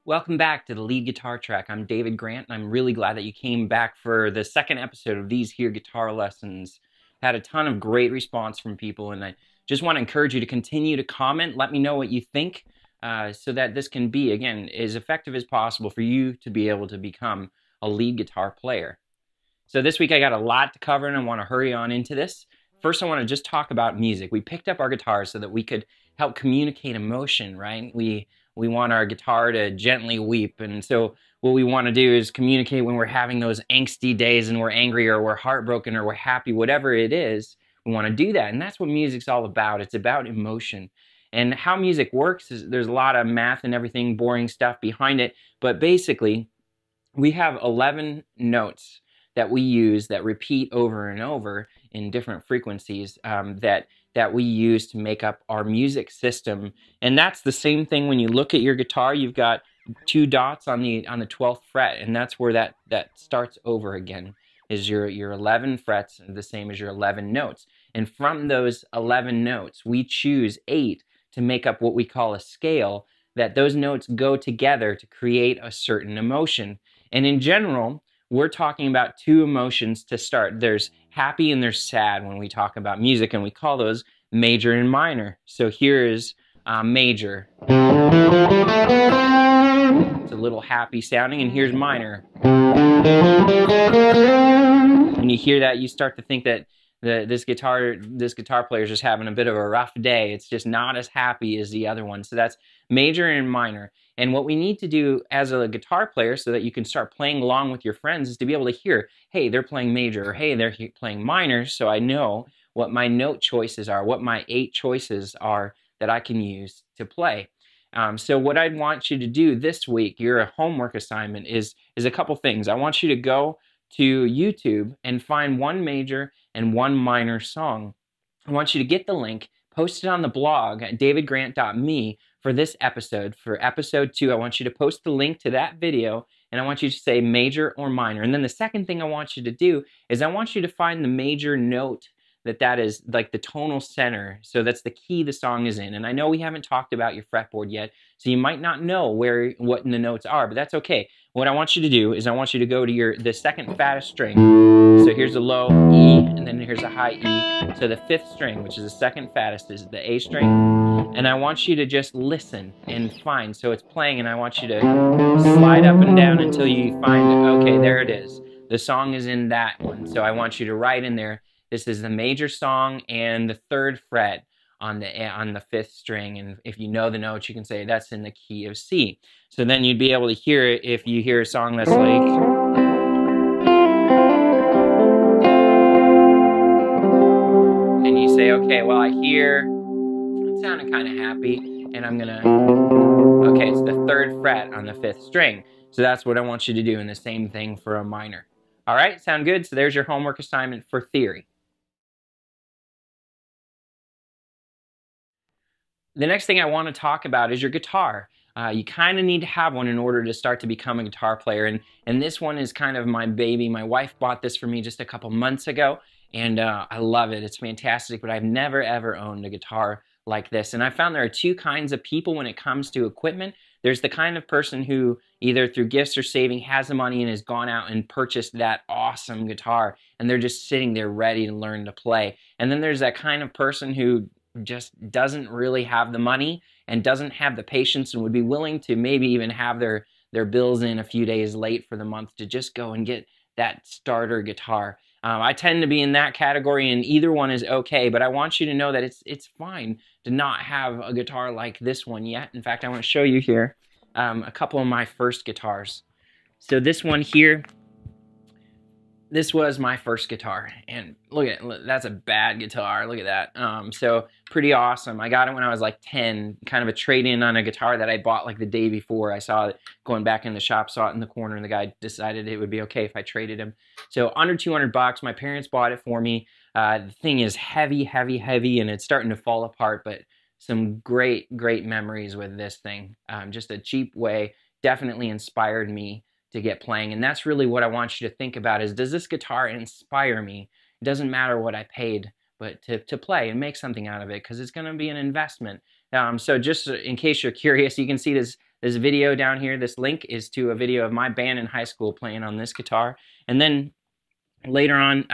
Welcome back to the Lead Guitar Track. I'm David Grant, and I'm really glad that you came back for the second episode of these here guitar lessons. Had a ton of great response from people, and I just want to encourage you to continue to comment. Let me know what you think so that this can be, again, as effective as possible for you to be able to become a lead guitar player. So this week I got a lot to cover, and I want to hurry on into this. First, I want to just talk about music. We picked up our guitars so that we could help communicate emotion, right? We want our guitar to gently weep, and so what we want to do is communicate when we're having those angsty days and we're angry or we're heartbroken or we're happy, whatever it is, we want to do that, and that's what music's all about. It's about emotion. And how music works is there's a lot of math and everything, boring stuff behind it, but basically we have 11 notes that we use that repeat over and over in different frequencies that we use to make up our music system. And that's the same thing when you look at your guitar. You've got two dots on the 12th fret, and that's where that starts over again. Is your 11 frets the same as your 11 notes? And from those 11 notes, we choose 8 to make up what we call a scale, that those notes go together to create a certain emotion. And in general, we're talking about two emotions to start. There's happy and there's sad when we talk about music, and we call those major and minor. So here is major. It's a little happy sounding, and here's minor. When you hear that, you start to think that this guitar player is just having a bit of a rough day. It's just not as happy as the other one. So that's major and minor. And what we need to do as a guitar player so that you can start playing along with your friends is to be able to hear, hey, they're playing major, or hey, they're playing minor, so I know what my note choices are, what my 8 choices are that I can use to play. So what I'd want you to do this week, your homework assignment, is a couple things. I want you to go to YouTube and find one major and one minor song. I want you to get the link, post it on the blog at davidgrant.me for this episode. For episode 2, I want you to post the link to that video, and I want you to say major or minor. And then the second thing I want you to do is I want you to find the major note that is like the tonal center. So that's the key the song is in. And I know we haven't talked about your fretboard yet, so you might not know what the notes are, but that's okay. What I want you to do is I want you to go to the second fattest string. So here's a low E, and then here's a high E. So the 5th string, which is the second fattest, is the A string. And I want you to just listen and find. So it's playing, and I want you to slide up and down until you find it. Okay, there it is. The song is in that one. So I want you to write in there, this is the major song and the 3rd fret on the 5th string. And if you know the notes, you can say that's in the key of C. So then you'd be able to hear it if you hear a song that's like, and you say, okay, well, I hear it sounded kind of happy, and I'm gonna, okay, it's the 3rd fret on the 5th string. So that's what I want you to do, and the same thing for a minor. All right, sound good? So there's your homework assignment for theory. The next thing I want to talk about is your guitar. You kind of need to have one in order to start to become a guitar player, and this one is kind of my baby. My wife bought this for me just a couple months ago, and I love it. It's fantastic, but I've never ever owned a guitar like this. And I found there are two kinds of people when it comes to equipment. There's the kind of person who either through gifts or saving has the money and has gone out and purchased that awesome guitar, and they're just sitting there ready to learn to play. And then there's that kind of person who just doesn't really have the money and doesn't have the patience and would be willing to maybe even have their bills in a few days late for the month to just go and get that starter guitar. I tend to be in that category, and either one is okay, but I want you to know that it's fine to not have a guitar like this one yet. In fact, I want to show you here a couple of my first guitars. So this one here, this was my first guitar, and look at that's a bad guitar. Look at that. So pretty awesome. I got it when I was like 10, kind of a trade-in on a guitar that I bought like the day before. I saw it going back in the shop, saw it in the corner, and the guy decided it would be okay if I traded him. So under 200 bucks, my parents bought it for me. The thing is heavy, heavy, heavy, and it's starting to fall apart, but some great, great memories with this thing. Just a cheap way, definitely inspired me to get playing. And that's really what I want you to think about is, does this guitar inspire me? It doesn't matter what I paid, but to play and make something out of it, because it's going to be an investment. So just in case you're curious, you can see this This video down here, this link is to a video of my band in high school playing on this guitar. And then later on,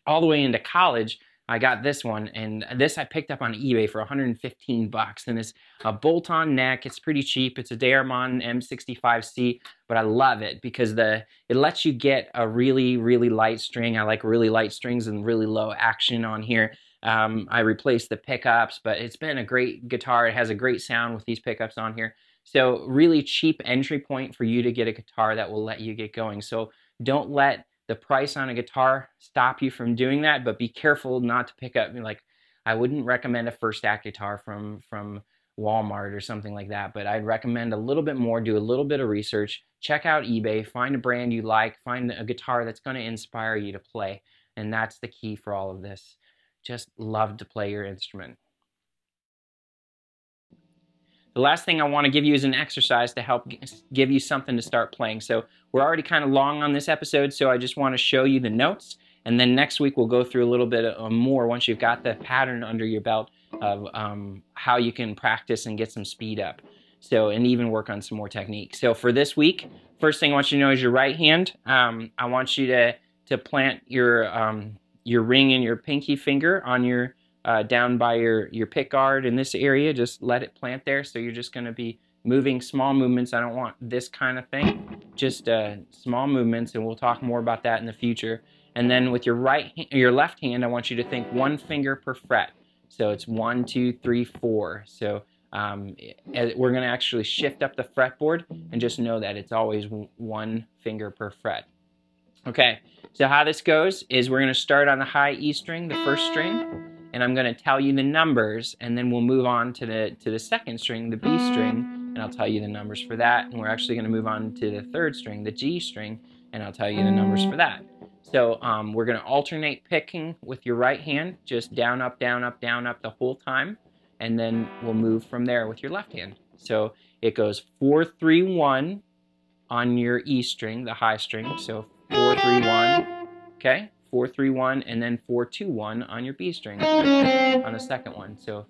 all the way into college, I got this one, and this I picked up on eBay for 115 bucks, and it's a bolt-on neck. It's pretty cheap. It's a Diamond M65C, but I love it because it lets you get a really, really light string. I like really light strings and really low action on here. I replaced the pickups, but it's been a great guitar. It has a great sound with these pickups on here. So really cheap entry point for you to get a guitar that will let you get going. So don't let the price on a guitar stop you from doing that, but be careful not to pick up, like, I wouldn't recommend a first act guitar from Walmart or something like that, but I'd recommend a little bit more, do a little bit of research, check out eBay, find a brand you like, find a guitar that's going to inspire you to play, and that's the key for all of this. Just love to play your instrument. The last thing I want to give you is an exercise to help give you something to start playing. So we're already kind of long on this episode, so I just want to show you the notes, and then next week we'll go through a little bit more once you've got the pattern under your belt of how you can practice and get some speed up. So, and even work on some more technique. So for this week, first thing I want you to know is your right hand. I want you to plant your ring and your pinky finger on your down by your pick guard in this area. Just let it plant there. So you're just going to be moving small movements. I don't want this kind of thing, just small movements, and we'll talk more about that in the future. And then with your left hand, I want you to think one finger per fret. So it's 1, 2, 3, 4. So we're going to actually shift up the fretboard, and just know that it's always one finger per fret. Okay, so how this goes is we're going to start on the high E string, the first string, and I'm going to tell you the numbers, and then we'll move on to the second string, the B string, and I'll tell you the numbers for that. And we're actually going to move on to the third string, the G string, and I'll tell you the numbers for that. So we're going to alternate picking with your right hand, just down, up, down, up, down, up the whole time, and then we'll move from there with your left hand. So it goes 4, 3, 1 on your E string, the high string. So 4, 3, 1. Okay. 4, 3, 1, and then 4, 2, 1 on your B string on the second one. So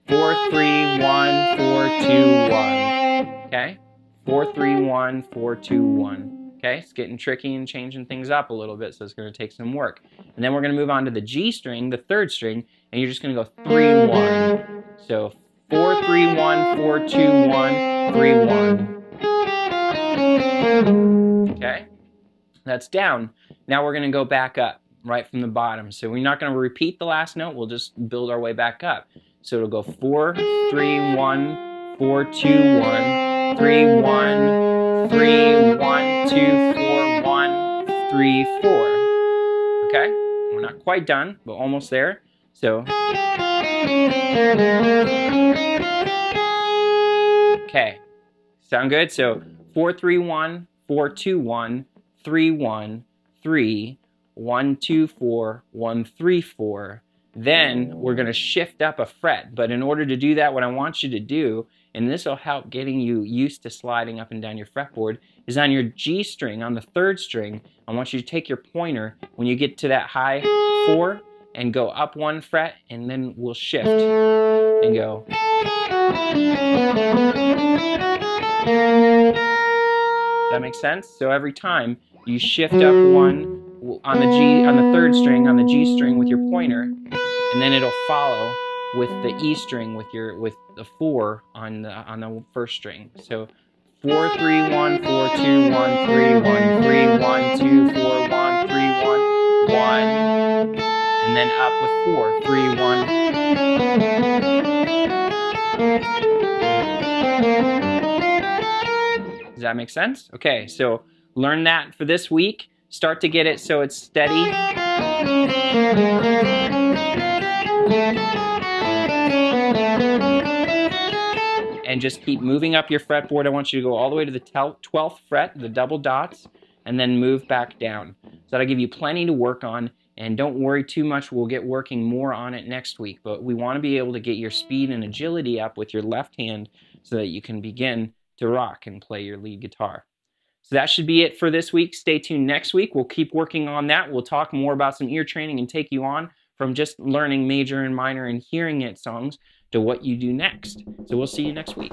4, 3, 1, 4, 2, 1. Okay? 4, 3, 1, 4, 2, 1. Okay? It's getting tricky and changing things up a little bit, so it's going to take some work. And then we're going to move on to the G string, the third string, and you're just going to go 3, 1. So 4, 3, 1, 4, 2, 1, 3, 1. Okay? That's down. Now we're going to go back up right from the bottom. So we're not going to repeat the last note. We'll just build our way back up. So it'll go 4, 3, 1, 4, 2, 1, 3, 1, 3, 1, 2, 4, 1, 3, 4. Okay? We're not quite done, but almost there. So. Okay. Sound good? So 4, 3, 1, 4, 2, 1, 3, 1, 3, 1, 2, 4, 1, 3, 4. Then we're going to shift up a fret. But in order to do that, what I want you to do, and this will help getting you used to sliding up and down your fretboard, is on your G string, on the third string, I want you to take your pointer when you get to that high 4 and go up one fret, and then we'll shift and go. That makes sense? So every time you shift up one on the third string, on the G string with your pointer, and then it'll follow with the E string with the 4 on the first string. So 4, 3, 1, 4, 2, 1, 3, 1, 3, 1, 2, 4, 1, 3, 1, 1, and then up with 4, 3, 1. Does that make sense? Okay, so learn that for this week. Start to get it so it's steady. And just keep moving up your fretboard. I want you to go all the way to the 12th fret, the double dots, and then move back down. So that'll give you plenty to work on. And don't worry too much. We'll get working more on it next week. But we want to be able to get your speed and agility up with your left hand so that you can begin to rock and play your lead guitar. So that should be it for this week. Stay tuned next week. We'll keep working on that. We'll talk more about some ear training and take you on from just learning major and minor and hearing it songs to what you do next. So we'll see you next week.